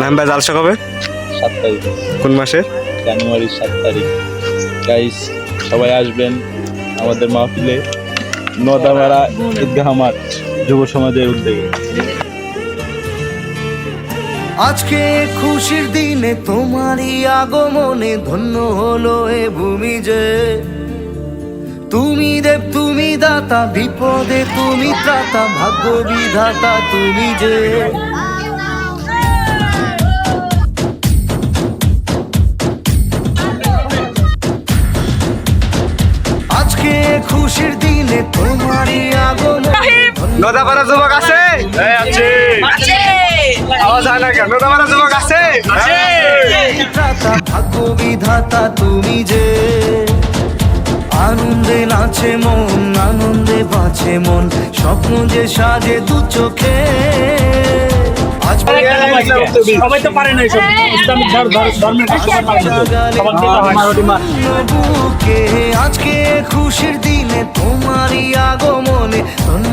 নাম্বা জালসা কবে? 7 তারিখ, কোন মাসে? জানুয়ারির 7 তারিখ। গাইস সবাই আসবেন আমাদের মাহফিলে, নদামারা ঈদগাহ মাঠ, যুব সমাজের উদ্যোগে। আজকে খুশির দিনে তোমারই আগমনে ধন্য হলো এ ভূমি যে। তুমি দেব তুমি দাতা, বিপদে তুমি ত্রাতা, ভাগ্য বিধাতা তুমি যে। আজকে খুশির দিনে তোমারই আগমনে নদাপাড়া যুবক আছে? আওয়াজ হয় না কেন? নদাপাড়া যুবক আছে? ত্রাতা, ভাগ্য বিধাতা তুমি যে। আনন্দে নাচে মন, আনন্দে বাঁচে মন, স্বপ্ন যে সাজে দু চোখে। আজ সবাই তো পারে না এইসব ইসলামিক ধর্মের বুকে আজকে খুশির দিনে তোমারই আগমনে ধন্য